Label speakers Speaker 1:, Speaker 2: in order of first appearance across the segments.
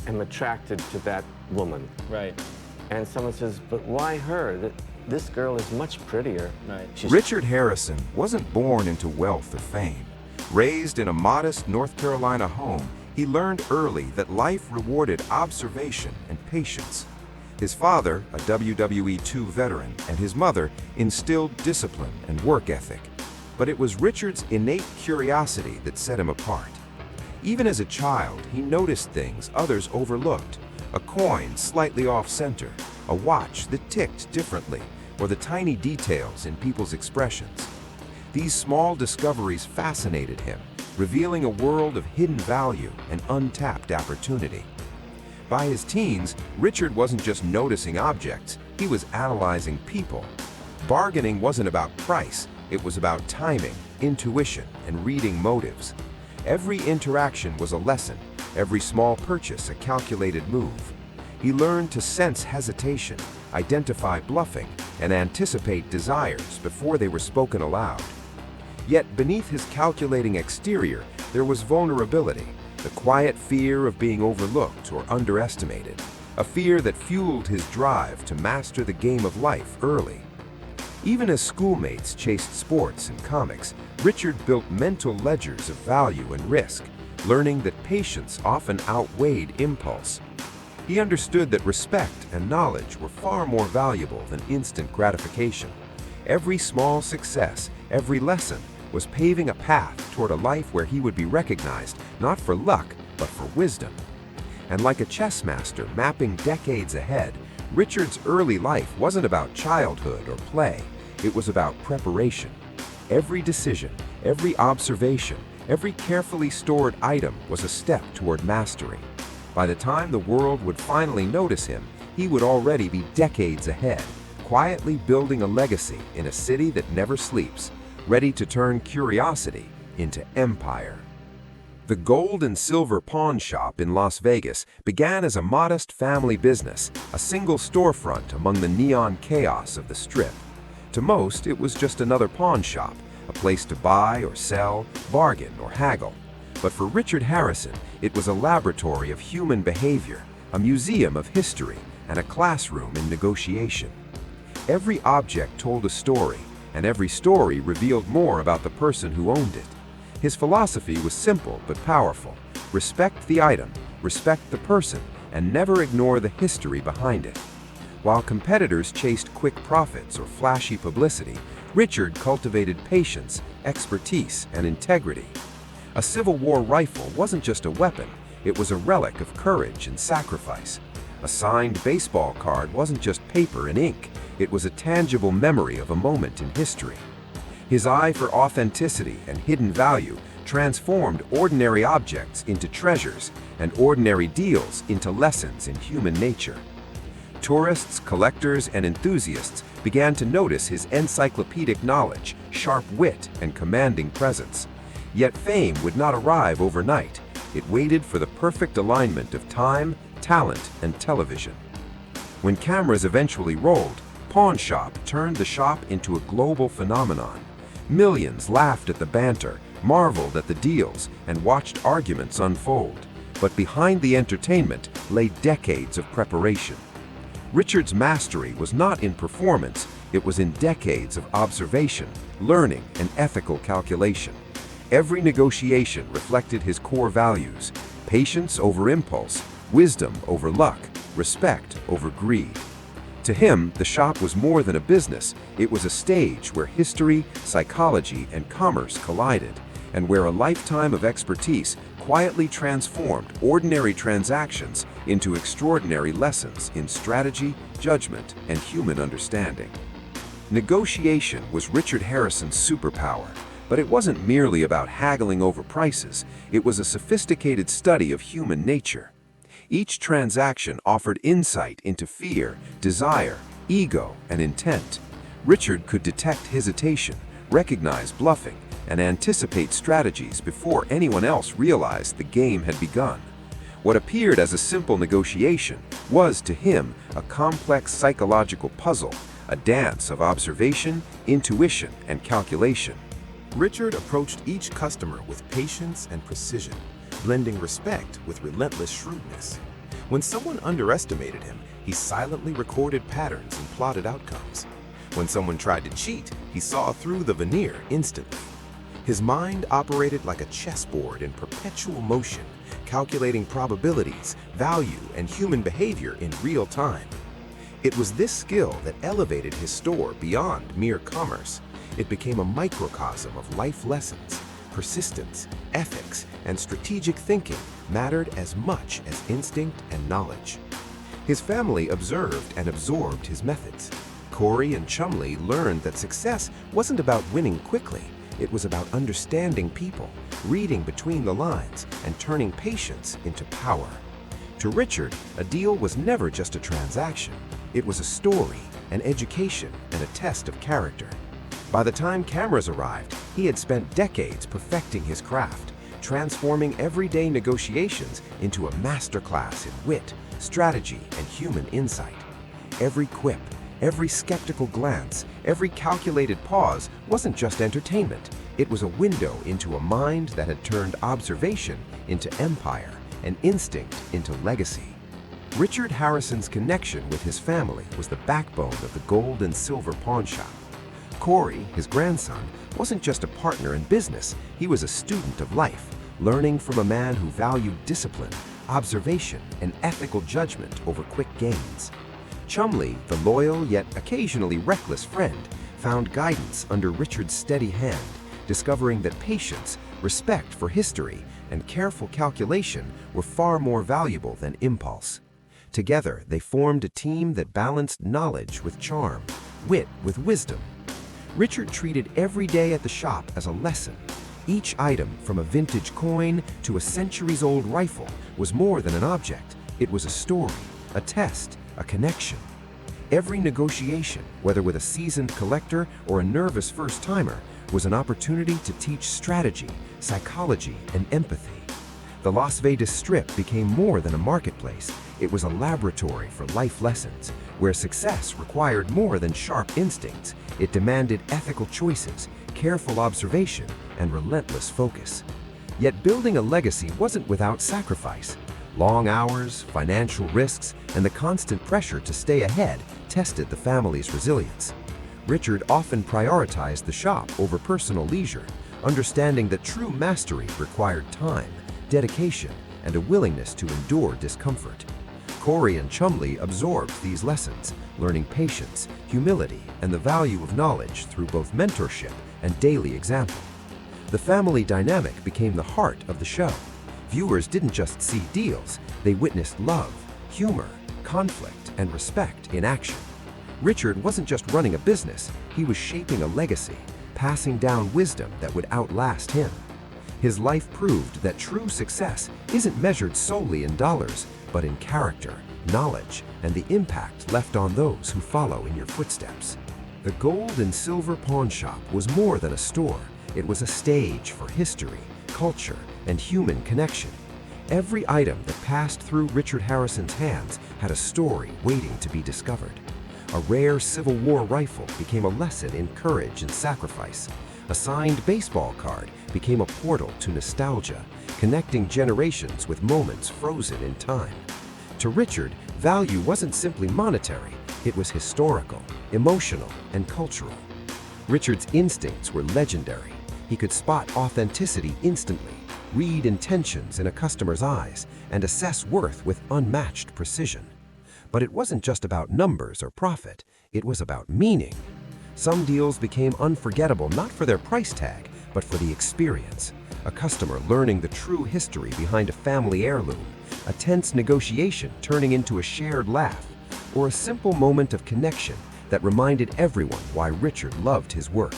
Speaker 1: am attracted to that woman.
Speaker 2: Right.
Speaker 1: And someone says, but why her? This girl is much prettier.
Speaker 2: Right.
Speaker 3: Richard Harrison wasn't born into wealth or fame. Raised in a modest North Carolina home, he learned early that life rewarded observation and patience. His father, a WWE II veteran, and his mother instilled discipline and work ethic. But it was Richard's innate curiosity that set him apart. Even as a child, he noticed things others overlooked: a coin slightly off-center, a watch that ticked differently, or the tiny details in people's expressions. These small discoveries fascinated him, revealing a world of hidden value and untapped opportunity. By his teens, Richard wasn't just noticing objects, he was analyzing people. Bargaining wasn't about price, it was about timing, intuition, and reading motives. Every interaction was a lesson, every small purchase a calculated move. He learned to sense hesitation, identify bluffing, and anticipate desires before they were spoken aloud. Yet beneath his calculating exterior, there was vulnerability, the quiet fear of being overlooked or underestimated, a fear that fueled his drive to master the game of life early. Even as schoolmates chased sports and comics, Richard built mental ledgers of value and risk, learning that patience often outweighed impulse. He understood that respect and knowledge were far more valuable than instant gratification. Every small success, every lesson, was paving a path toward a life where he would be recognized not for luck, but for wisdom. And like a chess master mapping decades ahead, Richard's early life wasn't about childhood or play, it was about preparation. Every decision, every observation, every carefully stored item was a step toward mastery. By the time the world would finally notice him, he would already be decades ahead, quietly building a legacy in a city that never sleeps, ready to turn curiosity into empire. The gold and silver pawn shop in Las Vegas began as a modest family business, a single storefront among the neon chaos of the Strip. To most, it was just another pawn shop, a place to buy or sell, bargain or haggle. But for Richard Harrison, it was a laboratory of human behavior, a museum of history, and a classroom in negotiation. Every object told a story, and every story revealed more about the person who owned it. His philosophy was simple but powerful: respect the item, respect the person, and never ignore the history behind it. While competitors chased quick profits or flashy publicity, Richard cultivated patience, expertise, and integrity. A Civil War rifle wasn't just a weapon, it was a relic of courage and sacrifice. A signed baseball card wasn't just paper and ink, it was a tangible memory of a moment in history. His eye for authenticity and hidden value transformed ordinary objects into treasures and ordinary deals into lessons in human nature. Tourists, collectors, and enthusiasts began to notice his encyclopedic knowledge, sharp wit, and commanding presence. Yet fame would not arrive overnight. It waited for the perfect alignment of time, talent, and television. When cameras eventually rolled, Pawn Shop turned the shop into a global phenomenon. Millions laughed at the banter, marveled at the deals, and watched arguments unfold. But behind the entertainment lay decades of preparation. Richard's mastery was not in performance, it was in decades of observation, learning, and ethical calculation. Every negotiation reflected his core values: patience over impulse, wisdom over luck, respect over greed. To him, the shop was more than a business, it was a stage where history, psychology, and commerce collided, and where a lifetime of expertise quietly transformed ordinary transactions into extraordinary lessons in strategy, judgment, and human understanding. Negotiation was Richard Harrison's superpower, but it wasn't merely about haggling over prices, it was a sophisticated study of human nature. Each transaction offered insight into fear, desire, ego, and intent. Richard could detect hesitation, recognize bluffing, and anticipate strategies before anyone else realized the game had begun. What appeared as a simple negotiation was, to him, a complex psychological puzzle, a dance of observation, intuition, and calculation. Richard approached each customer with patience and precision, blending respect with relentless shrewdness. When someone underestimated him, he silently recorded patterns and plotted outcomes. When someone tried to cheat, he saw through the veneer instantly. His mind operated like a chessboard in perpetual motion, calculating probabilities, value, and human behavior in real time. It was this skill that elevated his store beyond mere commerce. It became a microcosm of life lessons. Persistence, ethics, and strategic thinking mattered as much as instinct and knowledge. His family observed and absorbed his methods. Corey and Chumley learned that success wasn't about winning quickly. It was about understanding people, reading between the lines, and turning patience into power. To Richard, a deal was never just a transaction. It was a story, an education, and a test of character. By the time cameras arrived, he had spent decades perfecting his craft, transforming everyday negotiations into a masterclass in wit, strategy, and human insight. Every quip, every skeptical glance, every calculated pause wasn't just entertainment. It was a window into a mind that had turned observation into empire and instinct into legacy. Richard Harrison's connection with his family was the backbone of the gold and silver pawn shop. Corey, his grandson, wasn't just a partner in business, he was a student of life, learning from a man who valued discipline, observation, and ethical judgment over quick gains. Chumley, the loyal yet occasionally reckless friend, found guidance under Richard's steady hand, discovering that patience, respect for history, and careful calculation were far more valuable than impulse. Together, they formed a team that balanced knowledge with charm, wit with wisdom. Richard treated every day at the shop as a lesson. Each item, from a vintage coin to a centuries-old rifle, was more than an object. It was a story, a test, a connection. Every negotiation, whether with a seasoned collector or a nervous first-timer, was an opportunity to teach strategy, psychology, and empathy. The Las Vegas Strip became more than a marketplace. It was a laboratory for life lessons, where success required more than sharp instincts. It demanded ethical choices, careful observation, and relentless focus. Yet building a legacy wasn't without sacrifice. Long hours, financial risks, and the constant pressure to stay ahead tested the family's resilience. Richard often prioritized the shop over personal leisure, understanding that true mastery required time, dedication, and a willingness to endure discomfort. Corey and Chumley absorbed these lessons, learning patience, humility, and the value of knowledge through both mentorship and daily example. The family dynamic became the heart of the show. Viewers didn't just see deals, they witnessed love, humor, conflict, and respect in action. Richard wasn't just running a business, he was shaping a legacy, passing down wisdom that would outlast him. His life proved that true success isn't measured solely in dollars, but in character, knowledge, and the impact left on those who follow in your footsteps. The gold and silver pawn shop was more than a store. It was a stage for history, culture, and human connection. Every item that passed through Richard Harrison's hands had a story waiting to be discovered. A rare Civil War rifle became a lesson in courage and sacrifice. A signed baseball card became a portal to nostalgia, connecting generations with moments frozen in time. To Richard, value wasn't simply monetary, it was historical, emotional, and cultural. Richard's instincts were legendary. He could spot authenticity instantly, read intentions in a customer's eyes, and assess worth with unmatched precision. But it wasn't just about numbers or profit, it was about meaning. Some deals became unforgettable not for their price tag, but for the experience. A customer learning the true history behind a family heirloom, a tense negotiation turning into a shared laugh, or a simple moment of connection that reminded everyone why Richard loved his work.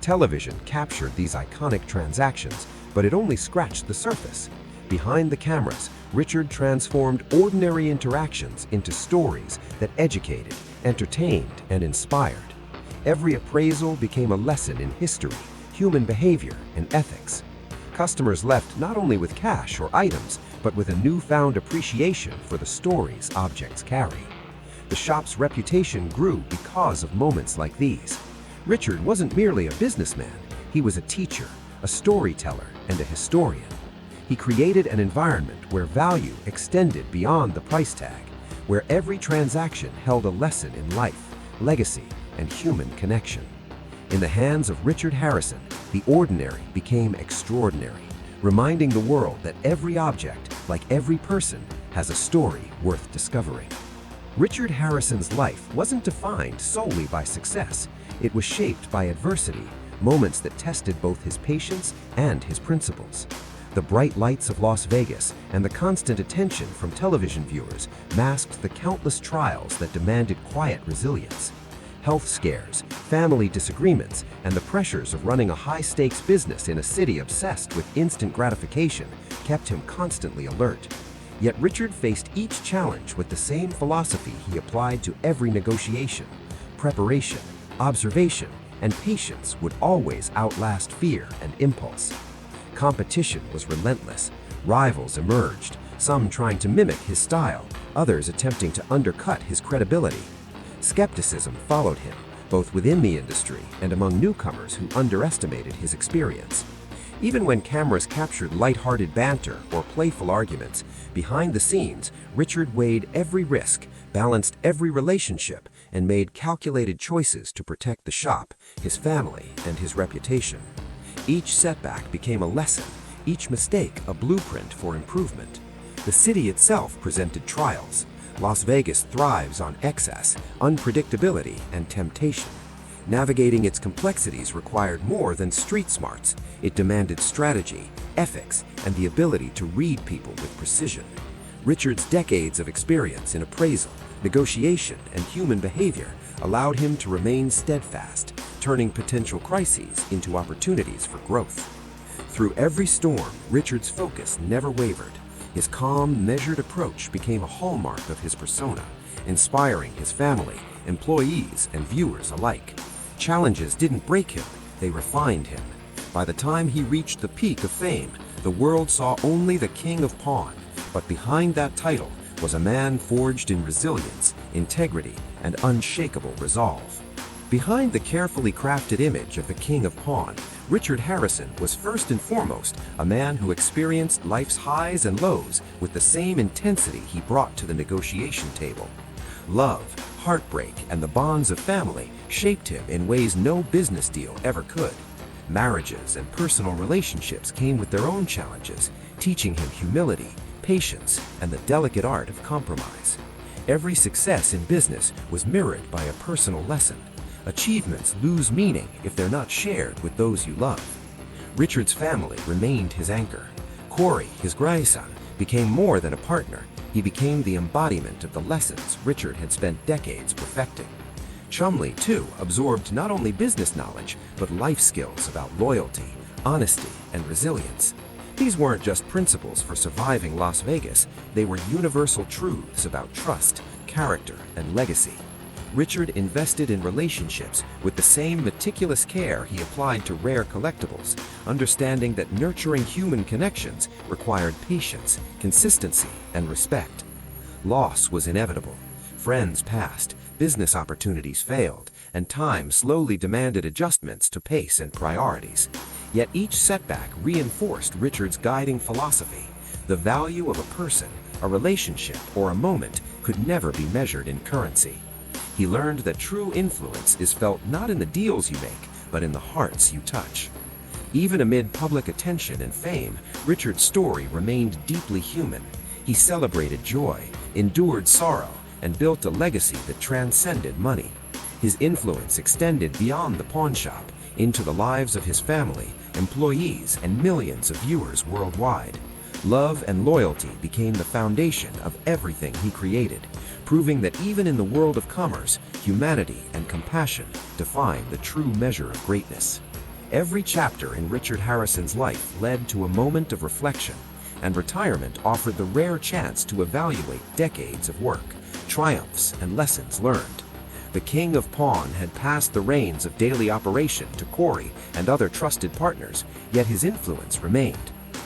Speaker 3: Television captured these iconic transactions, but it only scratched the surface. Behind the cameras, Richard transformed ordinary interactions into stories that educated, entertained, and inspired. Every appraisal became a lesson in history, human behavior, and ethics. Customers left not only with cash or items, but with a newfound appreciation for the stories objects carry. The shop's reputation grew because of moments like these. Richard wasn't merely a businessman, he was a teacher, a storyteller, and a historian.
Speaker 2: He created an environment where value extended beyond the price tag, where every transaction held a lesson in life, legacy, and human connection. In the hands of Richard Harrison, the ordinary became extraordinary, reminding the world that every object, like every person, has a story worth discovering. Richard Harrison's life wasn't defined solely by success. It was shaped by adversity, moments that tested both his patience and his principles. The bright lights of Las Vegas and the constant attention from television viewers masked the countless trials that demanded quiet resilience. Health scares, family disagreements, and the pressures of running a high-stakes business in a city obsessed with instant gratification kept him constantly alert. Yet Richard faced each challenge with the same philosophy he applied to every negotiation. Preparation, observation, and patience would always outlast fear and impulse. Competition was relentless. Rivals emerged, some trying to mimic his style, others attempting to undercut his credibility. Skepticism followed him, both within the industry and among newcomers who underestimated his experience. Even when cameras captured light-hearted banter or playful arguments, behind the scenes, Richard weighed every risk, balanced every relationship, and made calculated choices to protect the shop, his family, and his reputation. Each setback became a lesson, each mistake a blueprint for improvement. The city itself presented trials. Las Vegas thrives on excess, unpredictability, and temptation. Navigating its complexities required more than street smarts. It demanded strategy, ethics, and the ability to read people with precision. Richard's decades of experience in appraisal, negotiation, and human behavior allowed him to remain steadfast, turning potential crises into opportunities for growth. Through every storm, Richard's focus never wavered. His calm, measured approach became a hallmark of his persona, inspiring his family, employees, and viewers alike. Challenges didn't break him, they refined him. By the time he reached the peak of fame, the world saw only the King of Pawn, but behind that title was a man forged in resilience, integrity, and unshakable resolve. Behind the carefully crafted image of the King of Pawn, Richard Harrison was first and foremost a man who experienced life's highs and lows with the same intensity he brought to the negotiation table. Love, heartbreak, and the bonds of family shaped him in ways no business deal ever could. Marriages and personal relationships came with their own challenges, teaching him humility, patience, and the delicate art of compromise. Every success in business was mirrored by a personal lesson. Achievements lose meaning if they're not shared with those you love. Richard's family remained his anchor. Corey, his grandson, became more than a partner. He became the embodiment of the lessons Richard had spent decades perfecting. Chumley, too, absorbed not only business knowledge, but life skills about loyalty, honesty, and resilience. These weren't just principles for surviving Las Vegas, they were universal truths about trust, character, and legacy. Richard invested in relationships with the same meticulous care he applied to rare collectibles, understanding that nurturing human connections required patience, consistency, and respect. Loss was inevitable. Friends passed, business opportunities failed, and time slowly demanded adjustments to pace and priorities. Yet each setback reinforced Richard's guiding philosophy. The value of a person, a relationship, or a moment could never be measured in currency. He learned that true influence is felt not in the deals you make, but in the hearts you touch. Even amid public attention and fame, Richard's story remained deeply human. He celebrated joy, endured sorrow, and built a legacy that transcended money. His influence extended beyond the pawn shop, into the lives of his family, employees, and millions of viewers worldwide. Love and loyalty became the foundation of everything he created, proving that even in the world of commerce, humanity and compassion define the true measure of greatness. Every chapter in Richard Harrison's life led to a moment of reflection, and retirement offered the rare chance to evaluate decades of work, triumphs, and lessons learned. The King of Pawn had passed the reins of daily operation to Corey and other trusted partners, yet his influence remained.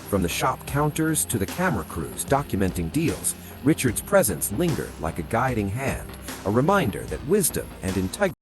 Speaker 2: From the shop counters to the camera crews documenting deals, Richard's presence lingered like a guiding hand, a reminder that wisdom and integrity